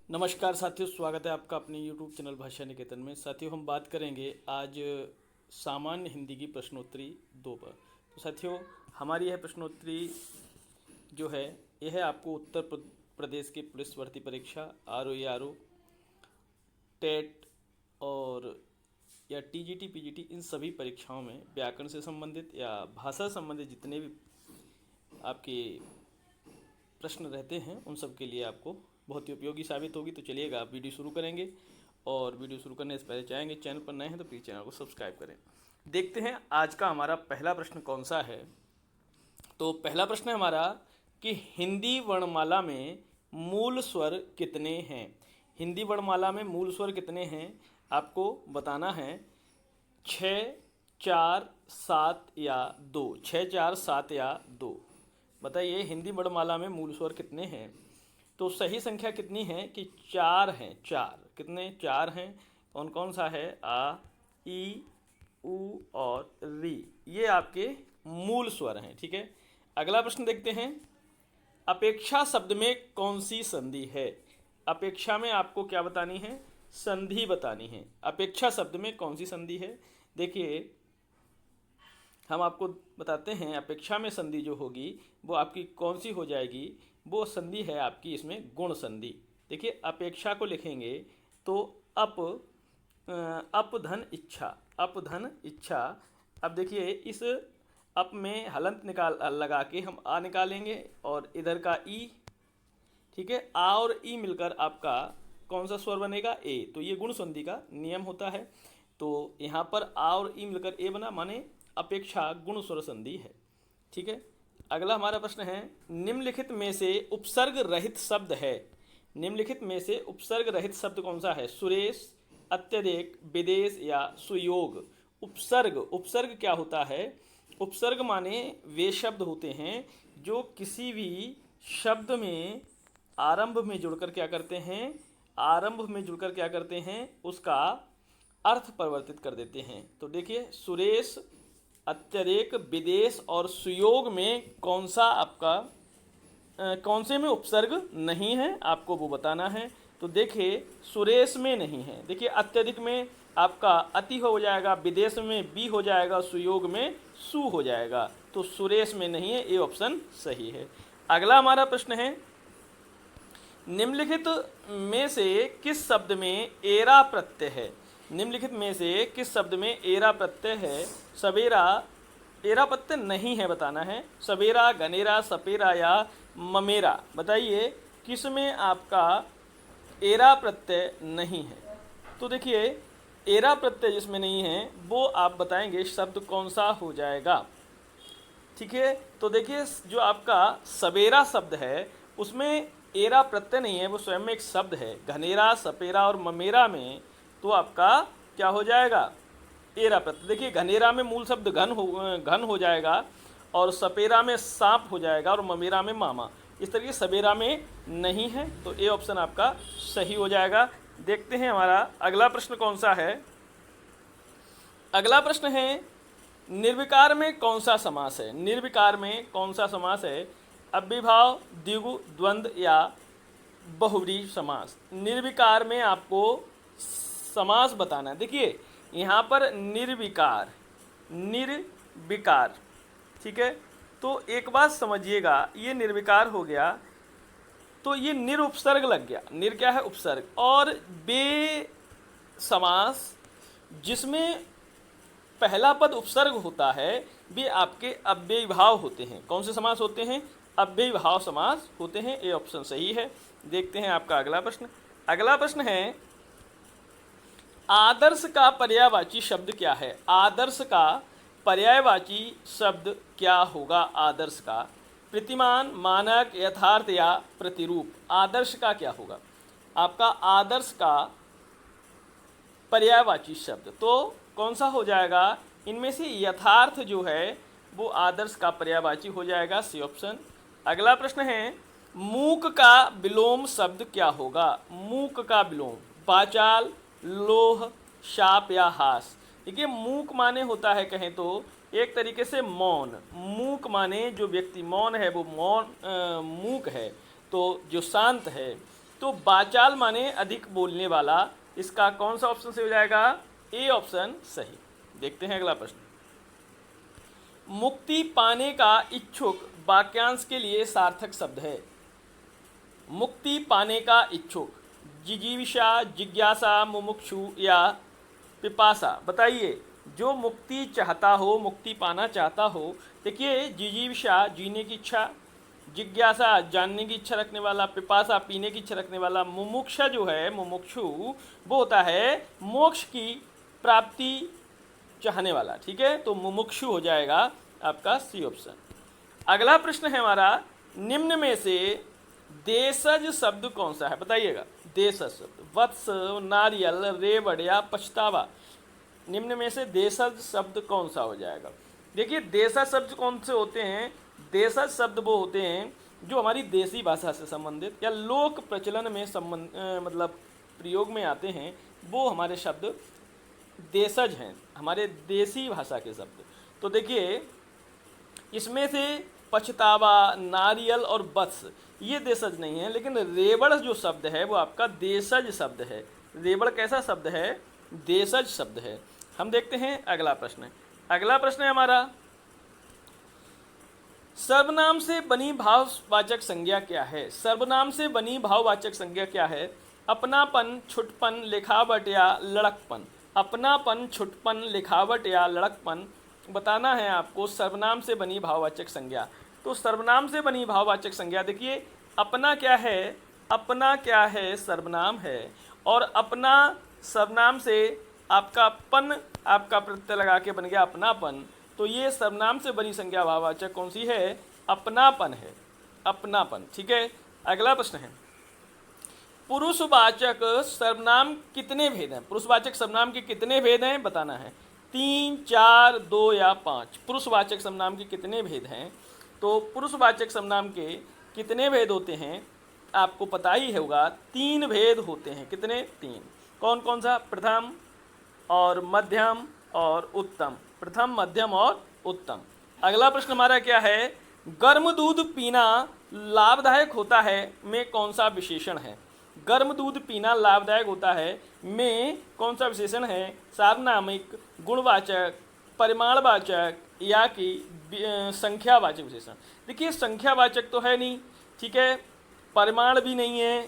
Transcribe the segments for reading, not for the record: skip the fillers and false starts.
नमस्कार साथियों, स्वागत है आपका अपने YouTube चैनल भाषा निकेतन में। साथियों, हम बात करेंगे आज सामान्य हिंदी की प्रश्नोत्तरी 2 पर। तो साथियों, हमारी यह प्रश्नोत्तरी जो है यह है आपको उत्तर प्रदेश की पुलिस भर्ती परीक्षा RO टेट और या TGT PGT इन सभी परीक्षाओं में व्याकरण से संबंधित या भाषा से संबंधित जितने भी आपके प्रश्न रहते हैं उन सब के लिए आपको बहुत ही उपयोगी साबित होगी। तो चलिएगा, आप वीडियो शुरू करेंगे और वीडियो शुरू करने से पहले चाहेंगे चैनल पर नए हैं तो प्लीज़ चैनल को सब्सक्राइब करें। देखते हैं आज का हमारा पहला प्रश्न कौन सा है। तो पहला प्रश्न है हमारा कि हिंदी वर्णमाला में मूल स्वर कितने हैं। हिंदी वर्णमाला में मूल स्वर कितने हैं आपको बताना है। 6, 4, 7 या 2। 6, 4, 7 या 2 बताइए, हिंदी वर्णमाला में मूल स्वर कितने हैं। तो सही संख्या कितनी है कि 4 हैं। 4 कितने 4 हैं। कौन कौन सा है? आ, ई, उ और री, ये आपके मूल स्वर हैं। ठीक है, अगला प्रश्न देखते हैं। अपेक्षा शब्द में कौन सी संधि है। अपेक्षा में आपको क्या बतानी है? संधि बतानी है। अपेक्षा शब्द में कौन सी संधि है? देखिए, हम आपको बताते हैं अपेक्षा में संधि जो होगी वो आपकी कौन सी हो जाएगी। वो संधि है आपकी इसमें गुण संधि। देखिए, अपेक्षा को लिखेंगे तो अप धन इच्छा, अप धन इच्छा। अब देखिए, इस अप में हलंत निकाल लगा के हम आ निकालेंगे और इधर का ई। ठीक है, आ और ई मिलकर आपका कौन सा स्वर बनेगा? ए। तो ये गुण संधि का नियम होता है। तो यहाँ पर आ और ई मिलकर ए बना, माने अपेक्षा गुण स्वर संधि है। ठीक है, अगला हमारा प्रश्न है, निम्नलिखित में से उपसर्ग रहित शब्द है। निम्नलिखित में से उपसर्ग रहित शब्द कौन सा है? सुरेश, अत्यधिक, विदेश या सुयोग। उपसर्ग, उपसर्ग क्या होता है? उपसर्ग माने वे शब्द होते हैं जो किसी भी शब्द में आरंभ में जुड़कर क्या करते हैं? आरंभ में जुड़कर क्या करते हैं? उसका अर्थ परिवर्तित कर देते हैं। तो देखिए, सुरेश, अत्यधिक, विदेश और सुयोग में कौन सा आपका कौन से में उपसर्ग नहीं है आपको वो बताना है। तो देखिए, सुरेश में नहीं है। देखिए, अत्यधिक में आपका अति हो जाएगा, विदेश में बी हो जाएगा, सुयोग में सु हो जाएगा। तो सुरेश में नहीं है, ये ऑप्शन सही है। अगला हमारा प्रश्न है, निम्नलिखित में से किस शब्द में एरा प्रत्यय है। निम्नलिखित में से किस शब्द में एरा प्रत्यय है? सवेरा, एरा प्रत्यय नहीं है बताना है। सवेरा, गनेरा, सपेरा या ममेरा, बताइए किस में आपका एरा प्रत्यय नहीं है। तो देखिए, एरा प्रत्यय जिसमें नहीं है वो आप बताएंगे शब्द कौन सा हो जाएगा। ठीक है, तो देखिए, जो आपका सवेरा शब्द है उसमें एरा प्रत्यय नहीं है, वो स्वयं में एक शब्द है। घनेरा, सपेरा और ममेरा में तो आपका क्या हो जाएगा? एरा प्रत्यय। देखिए, घनेरा में मूल शब्द घन हो जाएगा और सपेरा में सांप हो जाएगा और ममेरा में मामा। इस तरीके सवेरा में नहीं है, तो ए ऑप्शन आपका सही हो जाएगा। देखते हैं हमारा अगला प्रश्न कौन सा है। अगला प्रश्न है, निर्विकार में कौन सा समास है। निर्विकार में कौन सा समास है? अव्ययभाव, द्विगु, द्वंद्व या बहुव्रीहि समास। निर्विकार में आपको समास बताना है। देखिए, यहाँ पर निर्विकार, निर्विकार, ठीक है। तो एक बात समझिएगा, ये निर्विकार हो गया तो ये निर उपसर्ग लग गया। निर क्या है? उपसर्ग। और बे समास जिसमें पहला पद उपसर्ग होता है वे आपके अव्ययभाव होते हैं। कौन से समास होते हैं? अव्ययभाव समास होते हैं। ये ऑप्शन सही है। देखते हैं आपका अगला प्रश्न। अगला प्रश्न है, आदर्श का पर्यायवाची शब्द क्या है। आदर्श का पर्यायवाची शब्द क्या होगा? आदर्श का प्रतिमान, मानक, यथार्थ या प्रतिरूप। आदर्श का क्या होगा आपका? आदर्श का पर्यायवाची शब्द तो कौन सा हो जाएगा? इनमें से यथार्थ जो है वो आदर्श का पर्यायवाची हो जाएगा, सी ऑप्शन। अगला प्रश्न है, मूक का विलोम शब्द क्या होगा? मूक का विलोम वाचाल, लोह, शाप या हास। देखिए, मूक माने होता है कहें तो एक तरीके से मौन। मूक माने जो व्यक्ति मौन है वो मौन मूक है, तो जो शांत है। तो वाचाल माने अधिक बोलने वाला। इसका कौन सा ऑप्शन से हो जाएगा? ए ऑप्शन सही। देखते हैं अगला प्रश्न। मुक्ति पाने का इच्छुक वाक्यांश के लिए सार्थक शब्द है। मुक्ति पाने का इच्छुक, जिजीविषा, जिज्ञासा, मुमुक्षु या पिपासा। बताइए, जो मुक्ति चाहता हो, मुक्ति पाना चाहता हो, देखिए जिजीविषा जीने की इच्छा, जिज्ञासा जानने की इच्छा रखने वाला, पिपासा पीने की इच्छा रखने वाला, मुमुक्षा जो है, मुमुक्षु वो होता है मोक्ष की प्राप्ति चाहने वाला। ठीक है, तो मुमुक्षु हो जाएगा आपका सी ऑप्शन। अगला प्रश्न है हमारा, निम्न में से देशज शब्द कौन सा है? बताइएगा। देशज शब्द, वत्स, नारियल, रेवड़ या पछतावा। निम्न में से देशज शब्द कौन सा हो जाएगा? देखिए, देशज शब्द कौन से होते हैं? देशज शब्द वो होते हैं जो हमारी देसी भाषा से संबंधित या लोक प्रचलन में मतलब प्रयोग में आते हैं, वो हमारे शब्द देशज हैं, हमारे देसी भाषा के शब्द। तो देखिए, इसमें से पछतावा, नारियल और वत्स ये देशज नहीं है, लेकिन रेवड़ जो शब्द है वो आपका देशज शब्द है। रेवड़ कैसा शब्द है? देशज शब्द है। हम देखते हैं अगला प्रश्न। अगला प्रश्न है हमारा, सर्वनाम से बनी भाववाचक संज्ञा क्या है? सर्वनाम से बनी भाववाचक संज्ञा क्या है? अपनापन, छुटपन, लिखावट या लड़कपन। अपनापन, छुटपन, लिखावट या लड़कपन बताना है आपको सर्वनाम से बनी भाववाचक संज्ञा। तो सर्वनाम से बनी भाववाचक संज्ञा, देखिए अपना क्या है? अपना क्या है? सर्वनाम है। और अपना सर्वनाम से आपका पन, आपका प्रत्यय लगा के बन गया अपनापन। तो ये सर्वनाम से बनी संज्ञा भाववाचक कौन सी है? अपनापन है, अपनापन। ठीक है, अगला प्रश्न है, पुरुषवाचक सर्वनाम कितने भेद हैं? पुरुषवाचक सर्वनाम के कितने भेद हैं बताना है। 3, 4, 2 या 5। पुरुषवाचक सर्वनाम के कितने भेद हैं? तो पुरुषवाचक सर्वनाम के कितने भेद होते हैं आपको पता ही होगा। 3 भेद होते हैं। कितने? 3। कौन कौन सा? प्रथम और मध्यम और उत्तम। प्रथम, मध्यम और उत्तम। अगला प्रश्न हमारा क्या है, गर्म दूध पीना लाभदायक होता है में कौन सा विशेषण है? गर्म दूध पीना लाभदायक होता है में कौन सा विशेषण है? सार्वनामिक, गुणवाचक, परिमाणवाचक या कि संख्यावाचक विशेषण। देखिए, संख्यावाचक तो है नहीं, ठीक है, परिमाण भी नहीं है,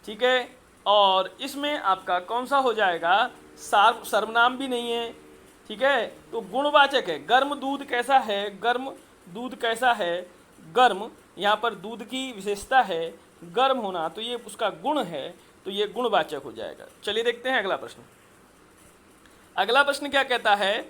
ठीक है, और इसमें आपका कौन सा हो जाएगा? सर्वनाम भी नहीं है, ठीक है, तो गुणवाचक है। गर्म दूध कैसा है? गर्म दूध कैसा है? गर्म, यहाँ पर दूध की विशेषता है गर्म होना, तो ये उसका गुण है, तो ये गुणवाचक हो जाएगा। चलिए देखते हैं अगला प्रश्न। अगला प्रश्न क्या कहता है,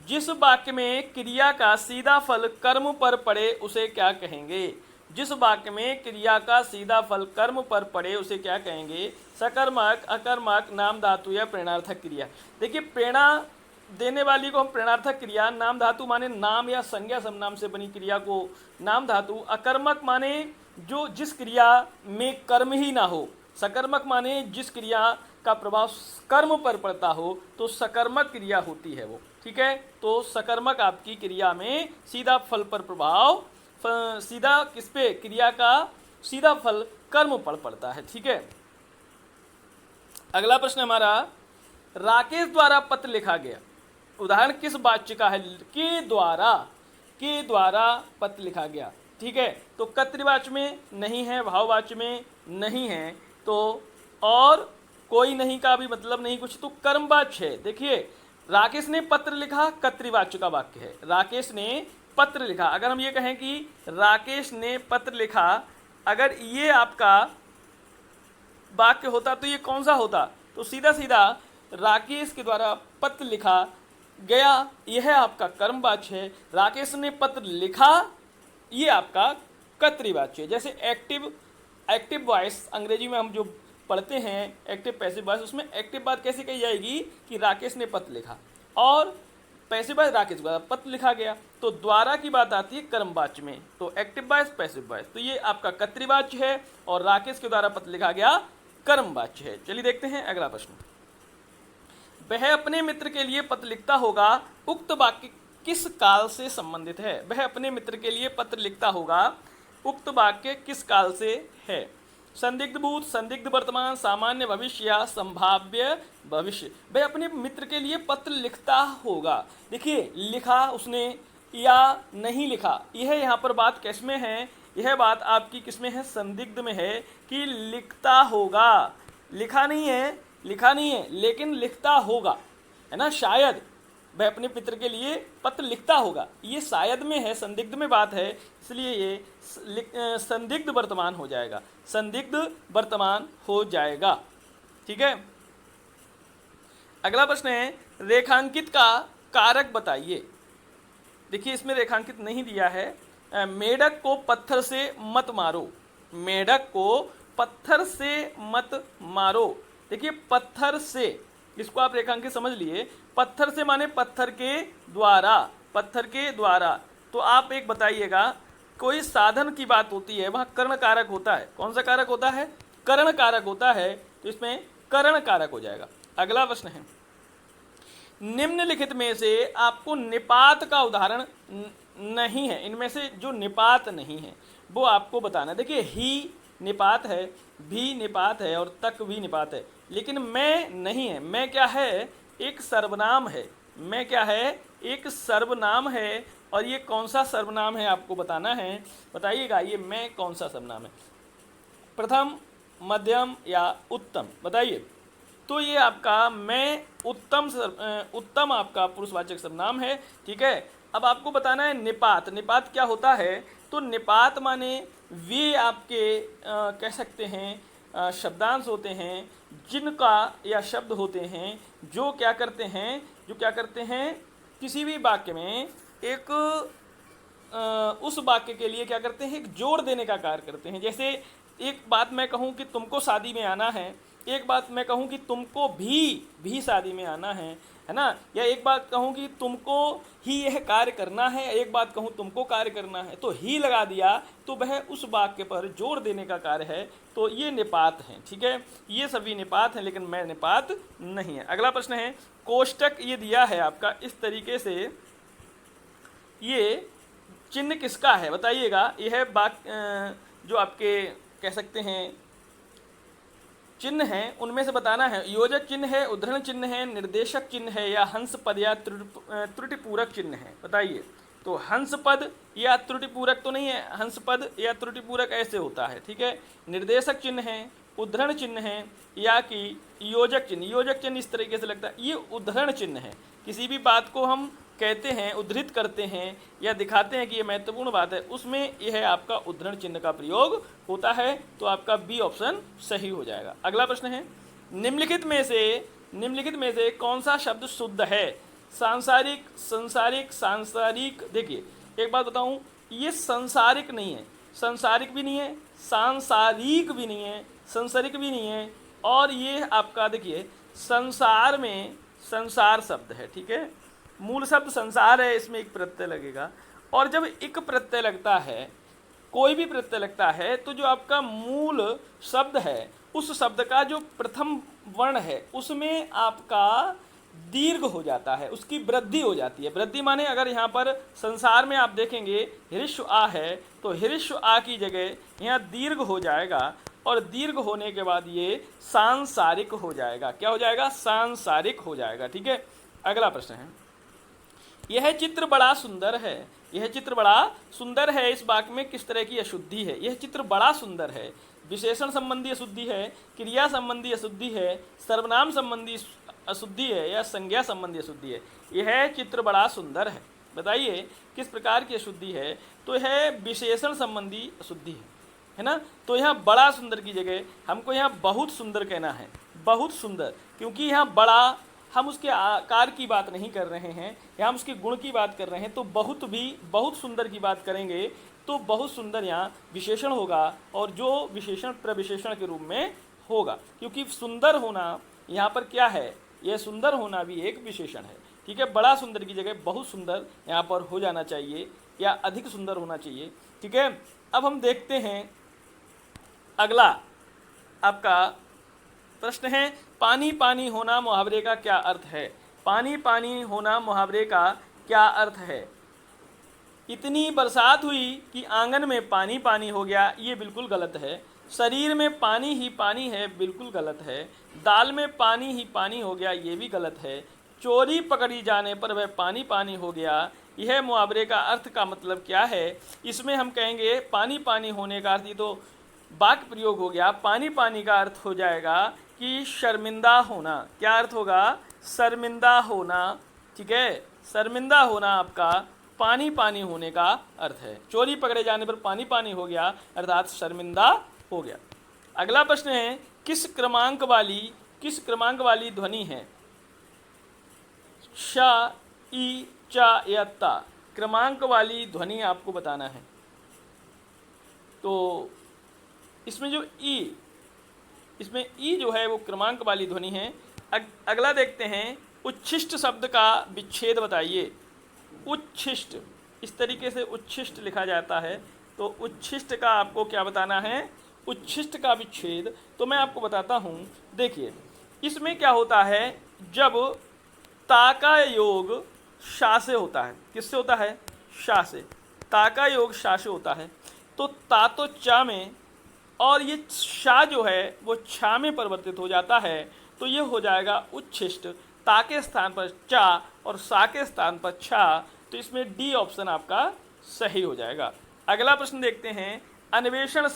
जिस वाक्य में क्रिया का सीधा फल कर्म पर पड़े उसे क्या कहेंगे? जिस वाक्य में क्रिया का सीधा फल कर्म पर पड़े उसे क्या कहेंगे? सकर्मक, अकर्मक, नाम धातु या प्रेरणार्थक क्रिया। देखिए, प्रेरणा देने वाली को हम प्रेरणार्थक क्रिया, नाम धातु माने नाम या संज्ञा सर्वनाम से बनी क्रिया को नाम धातु, अकर्मक माने जो जिस क्रिया में कर्म ही ना हो, सकर्मक माने जिस क्रिया का प्रभाव कर्म पर पड़ता हो, तो सकर्मक क्रिया होती है वो। ठीक है, तो सकर्मक आपकी क्रिया में सीधा फल पर प्रभाव, सीधा किस पे? क्रिया का सीधा फल कर्म पर पड़ता है। ठीक है, अगला प्रश्न हमारा, राकेश द्वारा पत्र लिखा गया उदाहरण किस वाच्य का है? के द्वारा पत्र लिखा गया। ठीक है, तो कर्तृवाच्य में नहीं है, भाववाच्य में नहीं है, तो और कोई नहीं का भी मतलब नहीं कुछ, तो कर्मवाच्य है। देखिए, राकेश ने पत्र लिखा, कर्तृवाच्य का वाक्य है। राकेश ने पत्र लिखा, अगर हम ये कहें कि राकेश ने पत्र लिखा, अगर ये आपका वाक्य होता तो ये कौन सा होता? तो सीधा सीधा राकेश के द्वारा पत्र लिखा गया, यह आपका कर्मवाच्य है। राकेश ने पत्र लिखा, ये आपका कर्तृवाच्य है। जैसे एक्टिव वॉइस अंग्रेजी में हम जो पढ़ते हैं एक्टिव पैसिव वॉइस, उसमें एक्टिव बात कैसे कही जाएगी कि राकेश ने पत्र लिखा, और पैसिव वॉइस राकेश द्वारा पत्र लिखा गया, तो द्वारा की बात आती है कर्मवाच्य में। तो एक्टिव वॉइस, पैसिव वॉइस, तो ये आपका कर्तृवाच्य है और राकेश के द्वारा पत्र लिखा गया कर्मवाच्य है। चलिए देखते हैं अगला प्रश्न। वह अपने मित्र के लिए पत्र लिखता होगा, उक्त वाक्य किस काल से संबंधित है? वह अपने मित्र के लिए पत्र लिखता होगा, उक्त वाक्य किस काल से है? संदिग्ध भूत, संदिग्ध वर्तमान, सामान्य भविष्य या संभाव्य भविष्य। भाई अपने मित्र के लिए पत्र लिखता होगा, देखिए लिखा उसने या नहीं लिखा, यह यहाँ पर बात किस में है, यह बात आपकी किस में है, संदिग्ध में है कि लिखता होगा। लिखा नहीं है, लिखा नहीं है, लेकिन लिखता होगा, है ना। शायद वह अपने पितर के लिए पत्र लिखता होगा, ये शायद में है, संदिग्ध में बात है, इसलिए ये संदिग्ध वर्तमान हो जाएगा, संदिग्ध वर्तमान हो जाएगा। ठीक है। अगला प्रश्न है, रेखांकित का कारक बताइए। देखिए इसमें रेखांकित नहीं दिया है। मेढक को पत्थर से मत मारो, मेढक को पत्थर से मत मारो। देखिए पत्थर से, इसको आप रेखांकित समझ लिए, पत्थर से माने पत्थर के द्वारा, पत्थर के द्वारा। तो आप एक बताइएगा, कोई साधन की बात होती है वहाँ कर्ण कारक होता है, कौन सा कारक होता है, कर्ण कारक होता है, तो इसमें कर्ण कारक हो जाएगा। अगला प्रश्न है, निम्नलिखित में से आपको निपात का उदाहरण नहीं है, इनमें से जो निपात नहीं है वो आपको बताना है। देखिए ही निपात है, भी निपात है और तक भी निपात है, लेकिन मैं नहीं है। मैं क्या है, एक सर्वनाम है। मैं क्या है, एक सर्वनाम है, और ये कौन सा सर्वनाम है आपको बताना है। बताइएगा ये मैं कौन सा सर्वनाम है, प्रथम, मध्यम या उत्तम, बताइए। तो ये आपका मैं उत्तम आपका पुरुषवाचक सर्वनाम है। ठीक है। अब आपको बताना है निपात। निपात क्या होता है, तो निपात माने वे आपके कह सकते हैं शब्दांश होते हैं, जिनका या शब्द होते हैं जो क्या करते हैं, जो क्या करते हैं किसी भी वाक्य में एक उस वाक्य के लिए क्या करते हैं, एक जोड़ देने का कार्य करते हैं। जैसे एक बात मैं कहूँ कि तुमको शादी में आना है, एक बात मैं कहूँ कि तुमको भी शादी में आना है ना, या एक बात कहूँ कि तुमको ही यह कार्य करना है, एक बात कहूँ तुमको कार्य करना है, तो ही लगा दिया तो वह उस वाक्य पर जोड़ देने का कार्य है, तो ये निपात हैं। ठीक है, ये सभी निपात हैं, लेकिन मैं निपात नहीं है। अगला प्रश्न है, कोष्टक ये दिया है आपका इस तरीके से, ये चिन्ह किसका है बताइएगा। यह जो आपके कह सकते हैं चिन्ह हैं उनमें से बताना है, योजक चिन्ह है, उद्धरण चिन्ह है, निर्देशक चिन्ह है, या हंस पद या त्रुटिपूरक चिन्ह है, बताइए। तो हंस पद या त्रुटिपूरक तो नहीं है, हंस पद या त्रुटिपूरक ऐसे होता है। ठीक है, निर्देशक चिन्ह है, उद्धरण चिन्ह है, या कि योजक चिन्ह। योजक चिन्ह इस तरीके से लगता है, ये उद्धरण चिन्ह है। किसी भी बात को हम कहते हैं, उद्धृत करते हैं या दिखाते हैं कि ये महत्वपूर्ण बात है, उसमें यह आपका उद्धरण चिन्ह का प्रयोग होता है। तो आपका बी ऑप्शन सही हो जाएगा। अगला प्रश्न है, निम्नलिखित में से कौन सा शब्द शुद्ध है। सांसारिक, संसारिक, सांसारिक। देखिए एक बात बताऊं, ये संसारिक नहीं है, संसारिक भी नहीं है, सांसारिक भी नहीं है, संसारिक भी नहीं है, और ये आपका देखिए संसार में संसार शब्द है। ठीक है, मूल शब्द संसार है, इसमें एक प्रत्यय लगेगा, और जब एक प्रत्यय लगता है, कोई भी प्रत्यय लगता है, तो जो आपका मूल शब्द है उस शब्द का जो प्रथम वर्ण है उसमें आपका दीर्घ हो जाता है, उसकी वृद्धि हो जाती है। वृद्धि माने अगर यहाँ पर संसार में आप देखेंगे हिरिश्व आ है, तो हिरिश्व आ की जगह यहाँ दीर्घ हो जाएगा, और दीर्घ होने के बाद ये सांसारिक हो जाएगा। क्या हो जाएगा, सांसारिक हो जाएगा। ठीक है, अगला प्रश्न है, यह चित्र बड़ा सुंदर है। यह चित्र बड़ा सुंदर है, इस वाक्य में किस तरह की अशुद्धि है। यह चित्र बड़ा सुंदर है, विशेषण संबंधी अशुद्धि है, क्रिया संबंधी अशुद्धि है, सर्वनाम संबंधी अशुद्धि है, या संज्ञा संबंधी अशुद्धि है। यह चित्र बड़ा सुंदर है, बताइए किस प्रकार की अशुद्धि है। तो यह विशेषण संबंधी अशुद्धि है ना। तो यहाँ बड़ा सुंदर की जगह हमको यहाँ बहुत सुंदर कहना है, बहुत सुंदर, क्योंकि यहाँ बड़ा हम उसके आकार की बात नहीं कर रहे हैं, यहाँ हम उसके गुण की बात कर रहे हैं। तो बहुत भी बहुत सुंदर की बात करेंगे तो बहुत सुंदर यहाँ विशेषण होगा, और जो विशेषण प्रविशेषण के रूप में होगा, क्योंकि सुंदर होना यहाँ पर क्या है, यह सुंदर होना भी एक विशेषण है। ठीक है, बड़ा सुंदर की जगह बहुत सुंदर यहाँ पर हो जाना चाहिए, या अधिक सुंदर होना चाहिए। ठीक है, अब हम देखते हैं अगला आपका प्रश्न है, पानी पानी होना मुहावरे का क्या अर्थ है। पानी पानी होना मुहावरे का क्या अर्थ है। इतनी बरसात हुई कि आंगन में पानी पानी हो गया, ये बिल्कुल गलत है। शरीर में पानी ही पानी है, बिल्कुल गलत है। दाल में पानी ही पानी हो गया, ये भी गलत है। चोरी पकड़ी जाने पर वह पानी पानी हो गया, यह मुहावरे का अर्थ का मतलब क्या है? इसमें हम कहेंगे पानी पानी होने का अर्थ, ये तो वाक्य प्रयोग हो गया। पानी पानी का अर्थ हो जाएगा कि शर्मिंदा होना। क्या अर्थ होगा? शर्मिंदा होना। ठीक है, शर्मिंदा होना आपका पानी पानी होने का अर्थ है। चोरी पकड़े जाने पर पानी पानी हो गया अर्थात शर्मिंदा हो गया। अगला प्रश्न है, किस क्रमांक वाली ध्वनि है? श, ई, चा या ता? क्रमांक वाली ध्वनि आपको बताना है। तो इसमें जो इसमें ई जो है वो क्रमांक वाली ध्वनि है। अगला देखते हैं, उच्छिष्ट शब्द का विच्छेद बताइए। उच्छिष्ट, इस तरीके से उच्छिष्ट लिखा जाता है, तो उच्छिष्ट का आपको क्या बताना है? उच्छिष्ट का विच्छेद। तो मैं आपको बताता हूँ, देखिए इसमें क्या होता है, जब ता का योग शा से होता है। किससे होता है? शा से। ता का योग शा से होता है, तो ता तो चा में और ये शा जो है वो छा में परिवर्तित हो जाता है, तो ये हो जाएगा उच्छिष्ट। ता के स्थान पर चा और सा के स्थान पर छा, तो इसमें डी ऑप्शन आपका सही हो जाएगा। अगला प्रश्न देखते हैं, अन्वेषण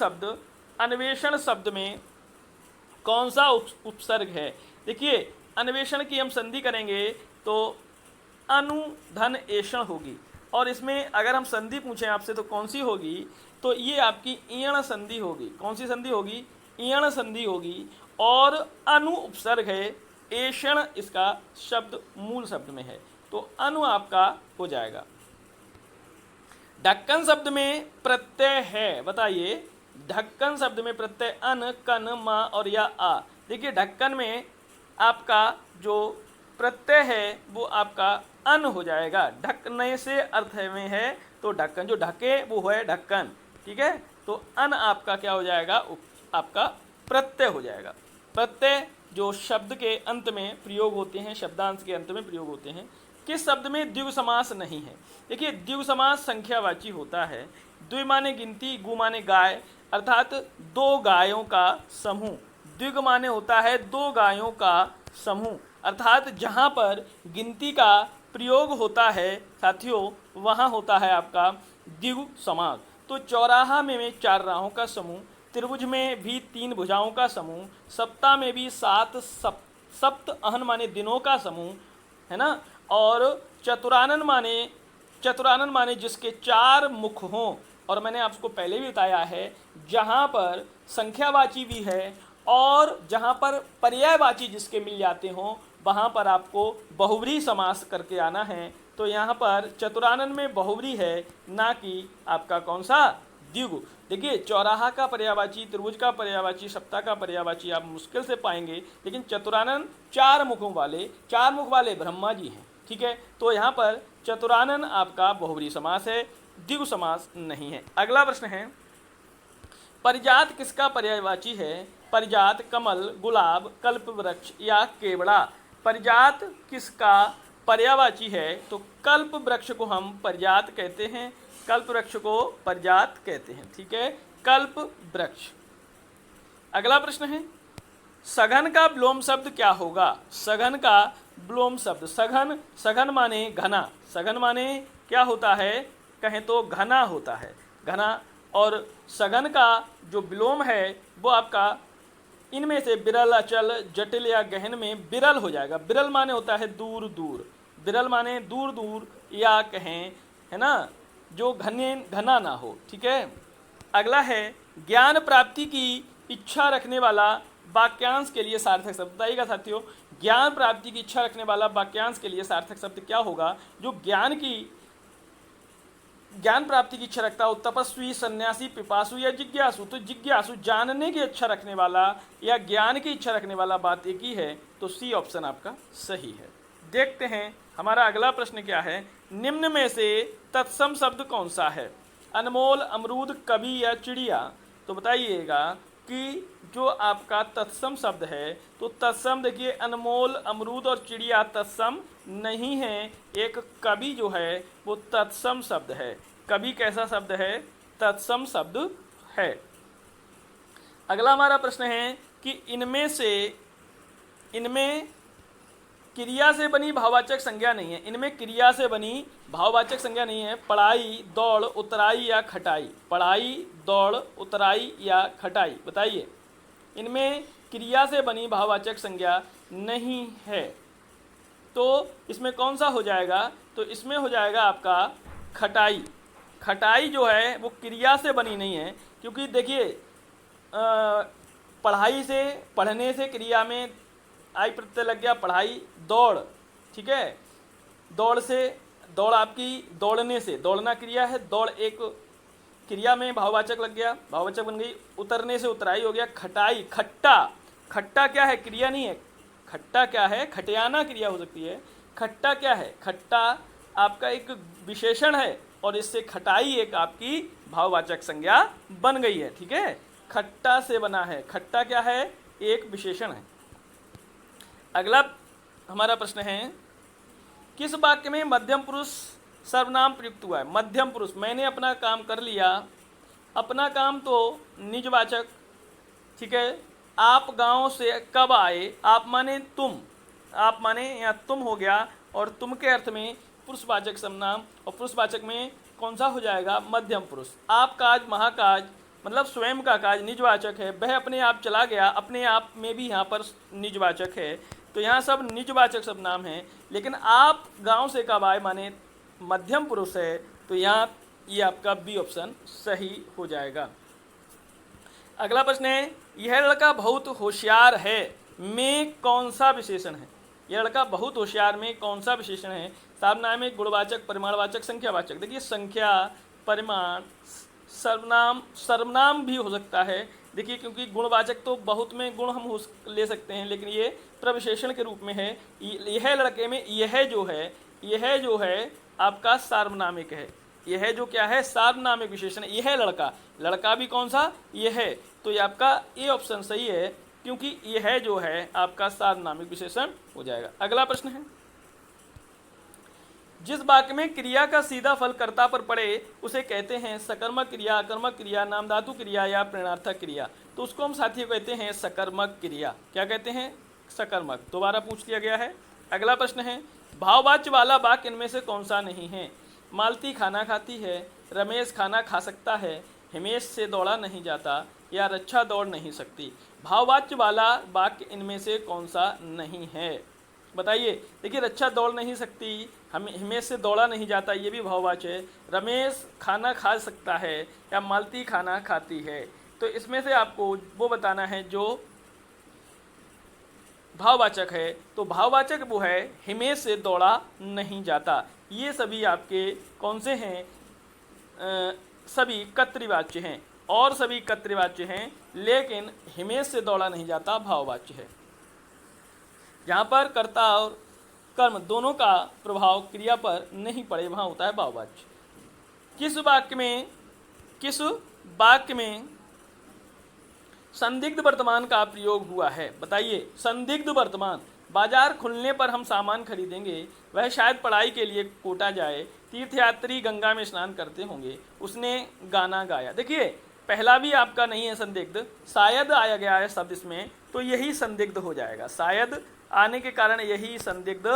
शब्द में कौन सा उपसर्ग है? देखिए अन्वेषण की हम संधि करेंगे तो अनुधन एषण होगी, और इसमें अगर हम संधि पूछें आपसे तो कौन सी होगी? तो ये आपकी ईयण संधि होगी। कौन सी संधि होगी? ईयण संधि होगी, और अनु उपसर्ग है, एषण इसका शब्द मूल शब्द में है, तो अनु आपका हो जाएगा। ढक्कन शब्द में प्रत्यय है, बताइए। ढक्कन शब्द में प्रत्यय अन, कन, मा और या आ। देखिए ढक्कन में आपका जो प्रत्यय है वो आपका अन हो जाएगा। ढकने से अर्थ में है, तो ढक्कन जो ढके वो है ढक्कन। ठीक है, तो अन आपका क्या हो जाएगा? आपका प्रत्यय हो जाएगा। प्रत्यय जो शब्द के अंत में प्रयोग होते हैं, शब्दांश के अंत में प्रयोग होते हैं। किस शब्द में द्विगु समास नहीं है? देखिए द्विगु समास संख्यावाची होता है। द्वि माने गिनती, गु माने गाय, अर्थात दो गायों का समूह। द्विगु माने होता है दो गायों का समूह, अर्थात जहाँ पर गिनती का प्रयोग होता है साथियों, वहाँ होता है आपका द्विगु समास। तो चौराहा में 4 राहों का समूह, त्रिभुज में भी 3 भुजाओं का समूह, सप्ताह में भी 7 सप्त अहन माने दिनों का समूह, है ना। और चतुरानन माने जिसके 4 मुख हों, और मैंने आपको पहले भी बताया है, जहाँ पर संख्यावाची भी है और जहाँ पर पर्यायवाची जिसके मिल जाते हों, वहाँ पर आपको बहुव्रीहि समास करके आना है। तो यहाँ पर चतुरानन में बहुव्रीहि है, ना कि आपका कौन सा? द्विगु। देखिए चौराहा का पर्यायवाची, त्रिभुज का पर्यायवाची, सप्ताह का पर्यायवाची आप मुश्किल से पाएंगे, लेकिन चतुरानन 4 मुख वाले ब्रह्मा जी हैं। ठीक है, तो यहाँ पर चतुरानन आपका बहुव्रीहि समास है, द्विगु समास नहीं है। अगला प्रश्न है, परिजात किसका पर्यायवाची है? परिजात कमल, गुलाब, कल्प वृक्ष या केवड़ा। परिजात किसका पर्यायवाची है? तो कल्प वृक्ष को हम परिजात कहते हैं, कल्प वृक्ष को परिजात कहते हैं। ठीक है, कल्प वृक्ष। अगला प्रश्न है, सघन का विलोम शब्द क्या होगा? सघन का विलोम शब्द, सघन माने घना। सघन माने क्या होता है? कहें तो घना होता है, घना। और सघन का जो विलोम है वो आपका इनमें से विरल, अचल, जटिल या गहन में विरल हो जाएगा। विरल माने होता है दूर दूर, विरल माने दूर दूर, या कहें है ना जो घना ना हो। ठीक है, अगला है, ज्ञान प्राप्ति की इच्छा रखने वाला वाक्यांश के लिए सार्थक शब्द बताइएगा साथियों। ज्ञान प्राप्ति की इच्छा रखने वाला वाक्यांश के लिए सार्थक शब्द क्या होगा? जो ज्ञान प्राप्ति की इच्छा रखता हो, तपस्वी, सन्यासी, पिपासु या जिज्ञासु। तो जिज्ञासु जानने की इच्छा रखने वाला या ज्ञान की इच्छा रखने वाला बात एक ही है, तो सी ऑप्शन आपका सही है। देखते हैं हमारा अगला प्रश्न क्या है, निम्न में से तत्सम शब्द कौन सा है? अनमोल, अमरूद, कवि या चिड़िया। तो बताइएगा कि जो आपका तत्सम शब्द है, तो तत्सम देखिए अनमोल, अमरूद और चिड़िया तत्सम नहीं है। एक कवि जो है वो तत्सम शब्द है। कवि कैसा शब्द है? तत्सम शब्द है। अगला हमारा प्रश्न है कि इनमें क्रिया से बनी भाववाचक संज्ञा नहीं है। इनमें क्रिया से बनी भाववाचक संज्ञा नहीं है। पढ़ाई, दौड़, उतराई या खटाई। पढ़ाई, दौड़, उतराई या खटाई, बताइए। इनमें क्रिया से बनी भाववाचक संज्ञा नहीं है, तो इसमें कौन सा हो जाएगा? तो इसमें हो जाएगा आपका खटाई। खटाई जो है वो क्रिया से बनी नहीं है, क्योंकि देखिए पढ़ाई से, पढ़ने से क्रिया में आई प्रत्यय लग गया, पढ़ाई। दौड़, ठीक है, दौड़ से, दौड़ आपकी दौड़ने से, दौड़ना क्रिया है, दौड़ एक क्रिया में भाववाचक लग गया, भाववाचक बन गई। उतरने से उतराई हो गया। खटाई, खट्टा, खट्टा क्या है? क्रिया नहीं है। खट्टा क्या है? खटियाना क्रिया हो सकती है। खट्टा क्या है? खट्टा आपका एक विशेषण है और इससे खटाई एक आपकी भाववाचक संज्ञा बन गई है, ठीक है। खट्टा से बना है। खट्टा क्या है? एक विशेषण है। अगला हमारा प्रश्न है, किस वाक्य में मध्यम पुरुष सर्वनाम प्रयुक्त हुआ है? मध्यम पुरुष, मैंने अपना काम कर लिया। अपना काम तो निजवाचक, ठीक है। आप गांव से कब आए? आप माने तुम, आप माने या तुम हो गया, और तुम के अर्थ में पुरुषवाचक सर्वनाम, और पुरुषवाचक में कौन सा हो जाएगा? मध्यम पुरुष। आप काज, महाकाज, मतलब स्वयं का काज निजवाचक है। वह अपने आप चला गया, अपने आप में भी यहाँ पर निजवाचक है, तो यहाँ सब निजवाचक सब नाम है। लेकिन आप गांव से कब आए माने मध्यम पुरुष है, तो यहाँ ये आपका बी ऑप्शन सही हो जाएगा। अगला प्रश्न है, यह लड़का बहुत होशियार है में कौन सा विशेषण है? यह लड़का बहुत होशियार में कौन सा विशेषण है? सर्वनाम में गुणवाचक, परिमाणवाचक, संख्यावाचक। देखिए संख्या, परिमाण, सर्वनाम, सर्वनाम भी हो सकता है। देखिए क्योंकि गुणवाचक तो बहुत में गुण हम ले सकते हैं, लेकिन ये प्रविशेषण के रूप में है। यह लड़के में यह जो है आपका सार्वनामिक है। यह जो क्या है? सार्वनामिक विशेषण। यह लड़का, लड़का भी कौन सा? यह है, तो ये आपका ए ऑप्शन सही है, क्योंकि यह जो है आपका सार्वनामिक विशेषण हो जाएगा। अगला प्रश्न है, जिस वाक्य में क्रिया का सीधा फल कर्ता पर पड़े उसे कहते हैं सकर्मक क्रिया, अकर्मक क्रिया, नामधातु क्रिया या प्रेरणार्थक क्रिया। तो उसको हम साथियों कहते हैं सकर्मक क्रिया। क्या कहते हैं? सकर्मक। दोबारा पूछ लिया गया है। अगला प्रश्न है, भाववाच्य वाला वाक्य इनमें से कौन सा नहीं है? मालती खाना खाती है, रमेश खाना खा सकता है, हिमेश से दौड़ा नहीं जाता, या रक्षा दौड़ नहीं सकती। भाववाच्य वाला वाक्य इनमें से कौन सा नहीं है? बताइए। देखिए रक्षा दौड़ नहीं सकती, हिमेश से दौड़ा नहीं जाता, ये भी भाववाच्य है। रमेश खाना खा सकता है, या मालती खाना खाती है। तो इसमें से आपको वो बताना है जो भाववाचक है। तो भाववाचक वो है हिमेश से दौड़ा नहीं जाता। ये सभी आपके कौन से हैं? सभी कर्तृवाच्य हैं, और सभी कर्तृवाच्य हैं, लेकिन हिमेश से दौड़ा नहीं जाता भाववाच्य है। जहाँ पर कर्ता और कर्म दोनों का प्रभाव क्रिया पर नहीं पड़े, वहाँ होता है भाववाच्य। किस वाक्य में संदिग्ध वर्तमान का प्रयोग हुआ है? बताइए। संदिग्ध वर्तमान, बाजार खुलने पर हम सामान खरीदेंगे, वह शायद पढ़ाई के लिए कोटा जाए, तीर्थयात्री गंगा में स्नान करते होंगे, उसने गाना गाया। देखिए पहला भी आपका नहीं है संदिग्ध, शायद आया गया है शब्द इसमें, तो यही संदिग्ध हो जाएगा। शायद आने के कारण यही संदिग्ध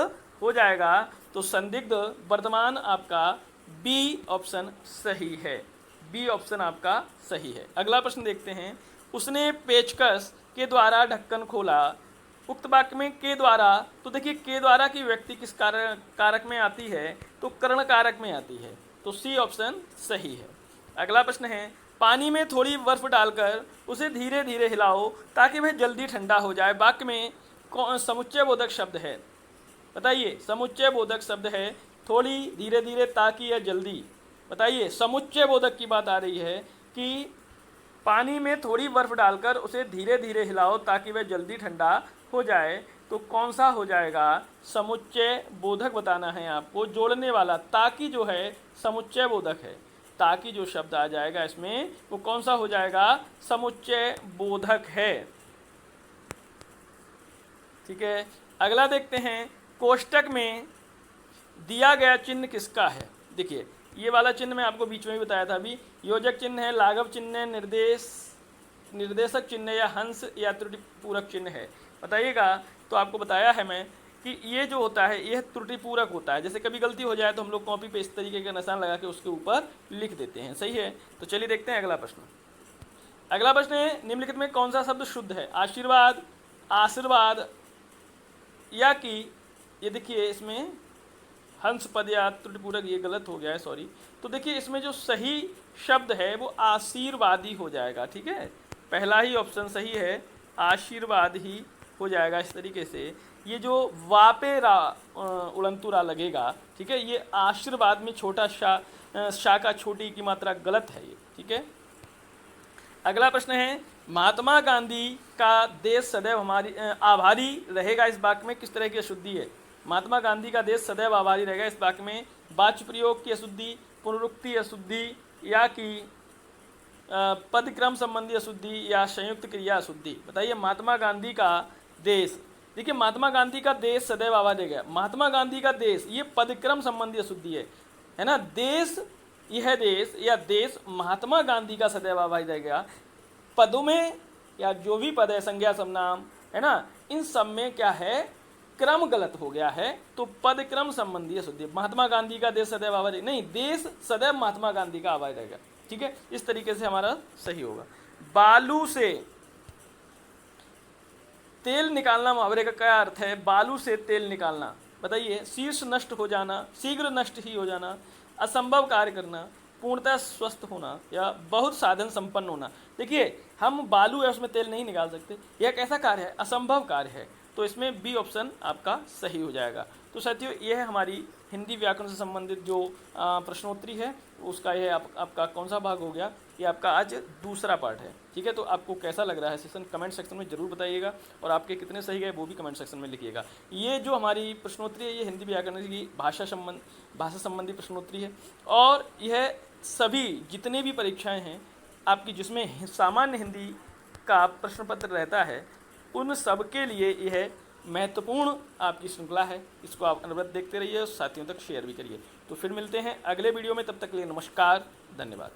हो जाएगा। तो संदिग्ध वर्तमान आपका बी ऑप्शन सही है। बी ऑप्शन आपका सही है। अगला प्रश्न देखते हैं, उसने पेचकस के द्वारा ढक्कन खोला। उक्त वाक्य में के द्वारा, तो देखिए के द्वारा की व्यक्ति किस कारक में आती है? तो कर्ण कारक में आती है, तो सी ऑप्शन सही है। अगला प्रश्न है, पानी में थोड़ी बर्फ डालकर उसे धीरे धीरे हिलाओ ताकि वह जल्दी ठंडा हो जाए। वाक्य में कौन समुच्चय बोधक शब्द है? बताइए। समुच्चय बोधक शब्द है थोड़ी, धीरे धीरे, ताकि या जल्दी। बताइए। समुच्चय बोधक की बात आ रही है कि पानी में थोड़ी बर्फ डालकर उसे धीरे धीरे हिलाओ ताकि वह जल्दी ठंडा हो जाए, तो कौन सा हो जाएगा? समुच्चय बोधक बताना है आपको, जोड़ने वाला। ताकि जो है समुच्चय बोधक है, ताकि जो शब्द आ जाएगा इसमें वो कौन सा हो जाएगा? समुच्चय बोधक है। ठीक है। अगला देखते हैं, कोष्टक में दिया गया चिन्ह किसका है? देखिए ये वाला चिन्ह मैं आपको बीच में भी बताया था अभी। योजक चिन्ह है, लाघव चिन्ह है, निर्देश निर्देशक चिन्ह या हंस या त्रुटि पूरक चिन्ह है, बताइएगा। तो आपको बताया है मैं कि ये जो होता है यह त्रुटि पूरक होता है। जैसे कभी गलती हो जाए तो हम लोग कॉपी पे इस तरीके का निशान लगा के उसके ऊपर लिख देते हैं, सही है। तो चलिए देखते हैं अगला प्रश्न। अगला प्रश्न है, निम्नलिखित में कौन सा शब्द शुद्ध है? आशीर्वाद, आशीर्वाद या कि, ये देखिए इसमें हंस पद या त्रुटिपूरक, ये गलत हो गया है, सॉरी। तो देखिए इसमें जो सही शब्द है वो आशीर्वादी हो जाएगा, ठीक है। पहला ही ऑप्शन सही है, आशीर्वाद ही हो जाएगा इस तरीके से। ये जो वापे रा उड़ंतु रा लगेगा, ठीक है, ये आशीर्वाद में छोटा शा का छोटी की मात्रा गलत है ये, ठीक है। अगला प्रश्न है, महात्मा गांधी का देश सदैव हमारी आभारी रहेगा, इस वाक्य में किस तरह की अशुद्धि है? महात्मा गांधी का देश सदैव आभारी रहेगा, इस वाक्य में वाच्य प्रयोग की अशुद्धि, पुनरुक्ति अशुद्धि या कि पदक्रम संबंधी अशुद्धि या संयुक्त क्रिया अशुद्धि, बताइए। महात्मा गांधी का देश, देखिए महात्मा गांधी का देश सदैव आभारी रहेगा, महात्मा गांधी का देश, ये पदक्रम संबंधी अशुद्धि है ना। देश, यह देश या देश महात्मा गांधी का सदैव आभारी रहेगा। पदों में या जो भी पद है, संज्ञा सर्वनाम, है ना, इन सब में क्या है, क्रम गलत हो गया है, तो पद क्रम संबंधी अशुद्धि। महात्मा गांधी का देश सदैव आभारी नहीं, देश सदैव महात्मा गांधी का आभारी रहेगा, ठीक है। इस तरीके से हमारा सही होगा। बालू से तेल निकालना मुहावरे का क्या अर्थ है? बालू से तेल निकालना, बताइए। शीर्ष नष्ट हो जाना, शीघ्र नष्ट ही हो जाना, असंभव कार्य करना, पूर्णतः स्वस्थ होना या बहुत साधन संपन्न होना। देखिए हम बालू या उसमें तेल नहीं निकाल सकते, यह एक ऐसा कार्य है, असंभव कार्य है, तो इसमें बी ऑप्शन आपका सही हो जाएगा। तो साथियों यह है हमारी हिंदी व्याकरण से संबंधित जो प्रश्नोत्तरी है, उसका यह आपका कौन सा भाग हो गया, ये आपका आज दूसरा पार्ट है, ठीक है। तो आपको कैसा लग रहा है सेशन, कमेंट सेक्शन में जरूर बताइएगा, और आपके कितने सही गए वो भी कमेंट सेक्शन में लिखिएगा। ये जो हमारी प्रश्नोत्तरी है, ये हिंदी व्याकरण की भाषा संबंधी प्रश्नोत्तरी है, और यह सभी जितने भी परीक्षाएँ हैं आपकी जिसमें सामान्य हिंदी का प्रश्न पत्र रहता है, उन सब के लिए यह महत्वपूर्ण आपकी श्रृंखला है। इसको आप अनवरत देखते रहिए और साथियों तक शेयर भी करिए। तो फिर मिलते हैं अगले वीडियो में, तब तक के लिए नमस्कार, धन्यवाद।